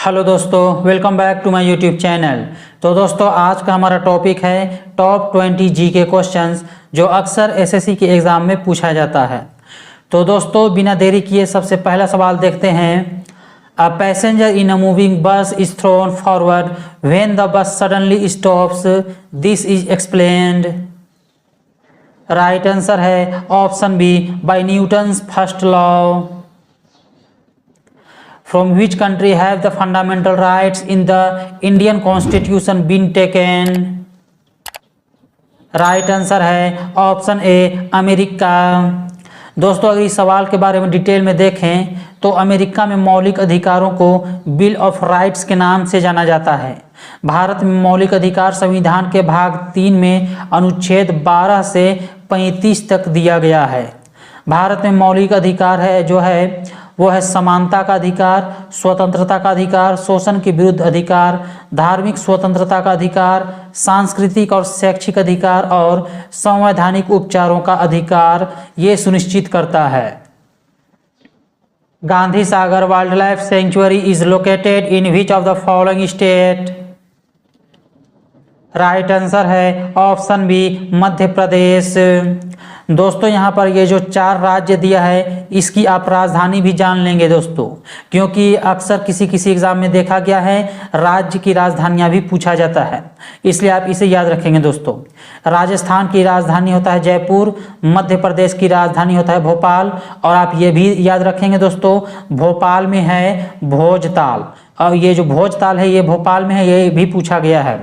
Hello दोस्तों, welcome back to my YouTube channel. तो दोस्तों, आज का हमारा टॉपिक है टॉप 20 जीके क्वेश्चंस जो अक्सर एसएससी के एग्ज़ाम में पूछा जाता है। तो दोस्तों, बिना देरी किए सबसे पहला सवाल देखते हैं। A passenger in a moving bus is thrown forward when the bus suddenly stops, this is explained. Right answer है option B, by Newton's first law. From which country have the fundamental rights in the Indian Constitution been taken? Right answer है option ए, America. दोस्तों, अगर इस सवाल के बारे में detail में देखें तो अमेरिका में मौलिक अधिकारों को बिल ऑफ राइट्स के नाम से जाना जाता है। भारत में मौलिक अधिकार संविधान के भाग 3 में अनुच्छेद 12 से 35 तक दिया गया है। भारत में मौलिक अधिकार वो है समानता का अधिकार, स्वतंत्रता का अधिकार, शोषण के विरुद्ध अधिकार, धार्मिक स्वतंत्रता का अधिकार, सांस्कृतिक और शैक्षिक अधिकार और संवैधानिक उपचारों का अधिकार ये सुनिश्चित करता है। Gandhi Sagar wildlife sanctuary is located in which of the following state? Right answer है ऑप्शन बी, मध्य प्रदेश। दोस्तों, यहाँ पर ये जो 4 राज्य दिया है इसकी आप राजधानी भी जान लेंगे दोस्तों, क्योंकि अक्सर किसी एग्जाम में देखा गया है राज्य की राजधानियाँ भी पूछा जाता है, इसलिए आप इसे याद रखेंगे दोस्तों। राजस्थान की राजधानी होता है जयपुर, मध्य प्रदेश की राजधानी होता है भोपाल, और आप ये भी याद रखेंगे दोस्तों, भोपाल में है भोजताल, और ये जो भोजताल है ये भोपाल में है, ये भी पूछा गया है।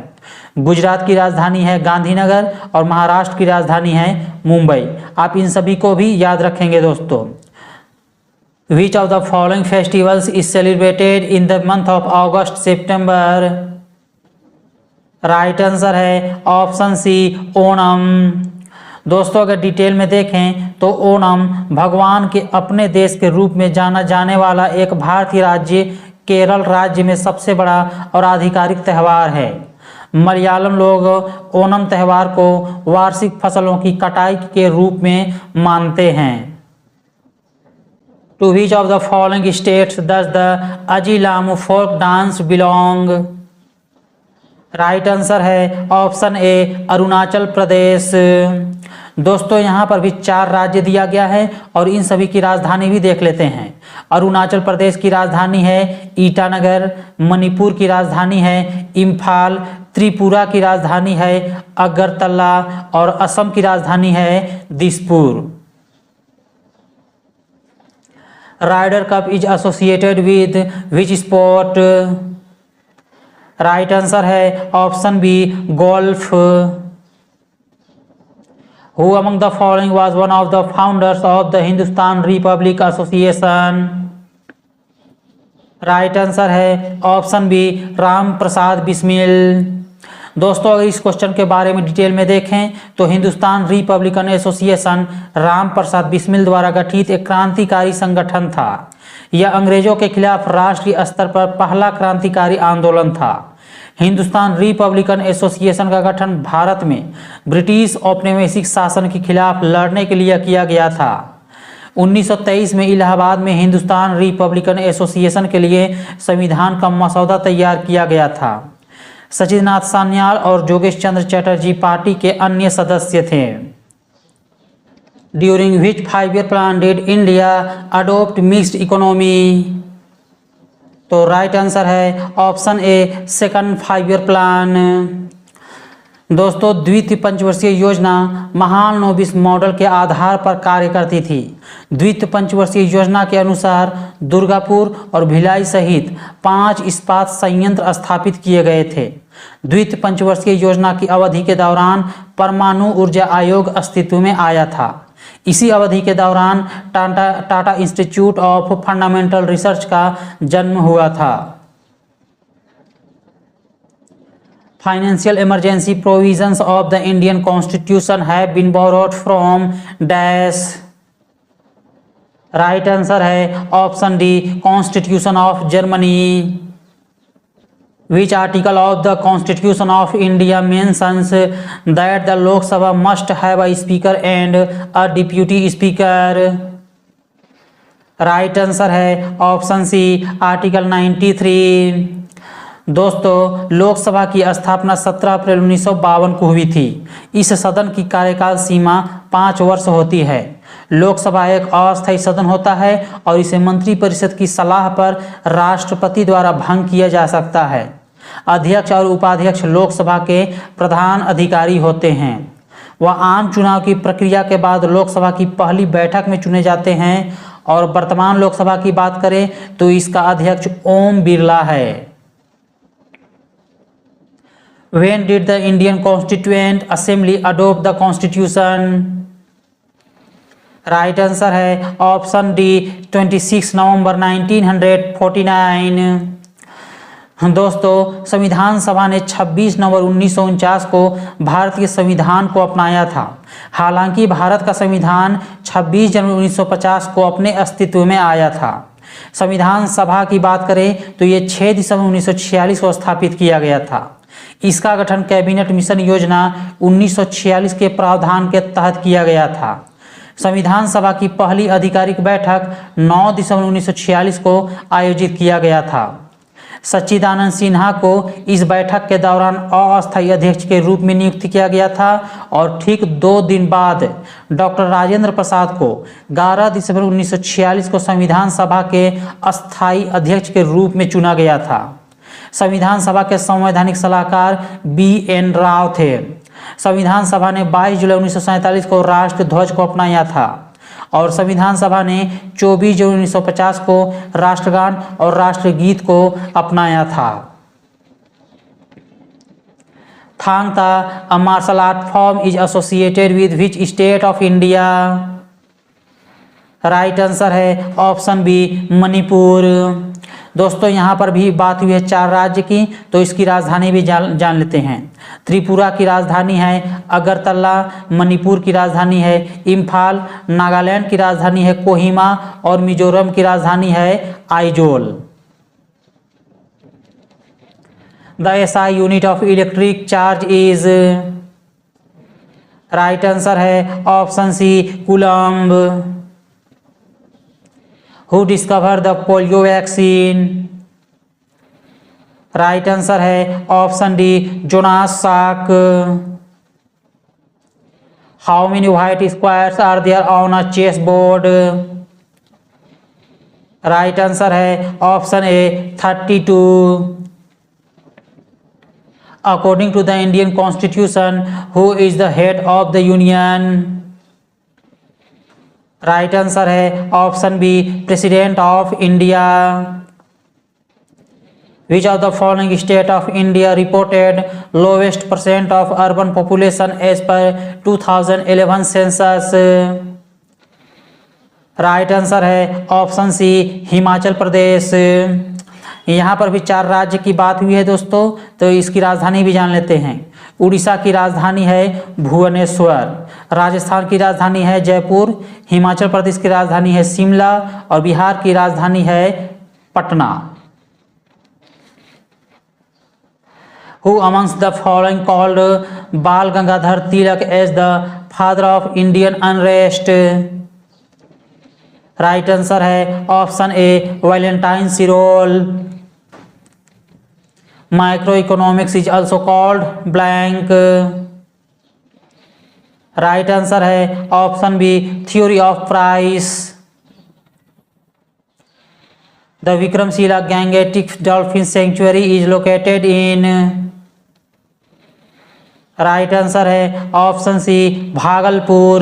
गुजरात की राजधानी है गांधीनगर और महाराष्ट्र की राजधानी है मुंबई। आप इन सभी को भी याद रखेंगे दोस्तों। विच of the following festivals is celebrated in the month of August September? Right answer है ऑप्शन सी, ओणम। दोस्तों, अगर डिटेल में देखें तो ओणम भगवान के अपने देश के रूप में जाना जाने वाला एक भारतीय राज्य केरल राज्य में सबसे बड़ा और आधिकारिक त्यौहार है। मलयालम लोग ओणम त्यौहार को वार्षिक फसलों की कटाई के रूप में मानते हैं। To which of the following states does the Ajilamu folk dance belong? Right answer है ऑप्शन ए, अरुणाचल प्रदेश। दोस्तों, यहाँ पर भी 4 राज्य दिया गया है और इन सभी की राजधानी भी देख लेते हैं। अरुणाचल प्रदेश की राजधानी है ईटानगर, मणिपुर की राजधानी है इम्फाल, त्रिपुरा की राजधानी है अगरतला और असम की राजधानी है Dispur. Ryder Cup is associated with which sport? Right answer है option B, golf. Who among the following was one of the founders of the Hindustan Republic Association? Right answer है ऑप्शन बी, राम प्रसाद बिस्मिल। दोस्तों, अगर इस क्वेश्चन के बारे में detail में देखें तो हिंदुस्तान रिपब्लिकन एसोसिएशन राम प्रसाद बिस्मिल द्वारा गठित एक क्रांतिकारी संगठन था। यह अंग्रेजों के खिलाफ राष्ट्रीय स्तर पर पहला क्रांतिकारी आंदोलन था। हिंदुस्तान रिपब्लिकन एसोसिएशन का गठन भारत में ब्रिटिश औपनिवेशिक शासन के खिलाफ लड़ने के लिए किया गया था। 1923 में इलाहाबाद में हिंदुस्तान रिपब्लिकन एसोसिएशन के लिए संविधान का मसौदा तैयार किया गया था। सचिंद्रनाथ सान्याल और जोगेश चंद्र चटर्जी पार्टी के अन्य सदस्य थे। During which 5-year plan did India adopt mixed economy? तो राइट आंसर है ऑप्शन ए, सेकंड 5-year प्लान। दोस्तों, द्वितीय पंचवर्षीय योजना महालनोबिस मॉडल के आधार पर कार्य करती थी। द्वितीय पंचवर्षीय योजना के अनुसार दुर्गापुर और भिलाई सहित 5 इस्पात संयंत्र स्थापित किए गए थे। द्वितीय पंचवर्षीय योजना की अवधि के दौरान परमाणु ऊर्जा आयोग अस्तित्व में आया था। इसी अवधि के दौरान Tata institute of fundamental research का जन्म हुआ था। Financial emergency provisions of the Indian constitution have been borrowed from dash? Right answer है option D, constitution of Germany. Which article of the Constitution of India mentions that the Lok Sabha must have a speaker and a deputy speaker? Right answer है option सी article 93। दोस्तों लोकसभा की स्थापना 17 अप्रैल 1952 को हुई थी। इस सदन की कार्यकाल सीमा 5 वर्ष होती है। लोकसभा एक अस्थायी सदन होता है और इसे मंत्रिपरिषद की सलाह पर राष्ट्रपति द्वारा भंग किया जा सकता है। अध्यक्ष और उपाध्यक्ष लोकसभा के प्रधान अधिकारी होते हैं। वह आम चुनाव की प्रक्रिया के बाद लोकसभा की पहली बैठक में चुने जाते हैं और वर्तमान लोकसभा की बात करें तो इसका अध्यक्ष ओम बिरला है। When did the Indian Constituent Assembly adopt the Constitution? Right answer है ऑप्शन डी 26 नवंबर 1949। दोस्तों संविधान सभा ने 26 नवंबर 1949 को भारत के संविधान को अपनाया था। हालांकि भारत का संविधान 26 जनवरी 1950 को अपने अस्तित्व में आया था। संविधान सभा की बात करें तो ये 6 दिसंबर 1946 को स्थापित किया गया था। इसका गठन कैबिनेट मिशन योजना 1946 के प्रावधान के तहत किया गया था। संविधान सभा की पहली आधिकारिक बैठक 9 दिसंबर 1946 को आयोजित किया गया था। सच्चिदानंद सिन्हा को इस बैठक के दौरान अस्थायी अध्यक्ष के रूप में नियुक्त किया गया था और ठीक 2 दिन बाद डॉक्टर राजेंद्र प्रसाद को 11 दिसंबर 1946 को संविधान सभा के अस्थायी अध्यक्ष के रूप में चुना गया था। संविधान सभा के संवैधानिक सलाहकार BN राव थे। संविधान सभा ने 22 जुलाई 1947 को राष्ट्र ध्वज को अपनाया था और संविधान सभा ने 24 जनवरी 1950 को राष्ट्रगान और राष्ट्रगीत को अपनाया था। Thang Ta a martial art form is associated with which state of India? Right answer है ऑप्शन बी मणिपुर। दोस्तों यहाँ पर भी बात हुई है 4 राज्य की, तो इसकी राजधानी भी जान लेते हैं। त्रिपुरा की राजधानी है अगरतला, मणिपुर की राजधानी है इम्फाल, नागालैंड की राजधानी है कोहिमा और मिजोरम की राजधानी है Aizawl. The SI unit of electric charge is? Right answer है option C coulomb. Who discovered the polio vaccine? Right answer है option D Jonas Salk. How many white squares are there on a chessboard? Right answer है option A 32। According to the Indian Constitution, who is the head of the union? Right answer है option B president of India. Which of the following state of India reported lowest percent of urban population as per 2011 census? Right answer है option C Himachal Pradesh. यहाँ पर भी 4 राज्य की बात हुई है दोस्तों, तो इसकी राजधानी भी जान लेते हैं। उड़ीसा की राजधानी है भुवनेश्वर, राजस्थान की राजधानी है जयपुर, हिमाचल प्रदेश की राजधानी है शिमला और बिहार की राजधानी है Patna. Who amongst the following called Bal Gangadhar Tilak as the father of Indian unrest? Right answer है option A Valentine Chirol. Microeconomics is also called blank. Right answer है option B theory of price. The Vikramshila Gangetic dolphin sanctuary is located in? Right answer है option C Bhagalpur.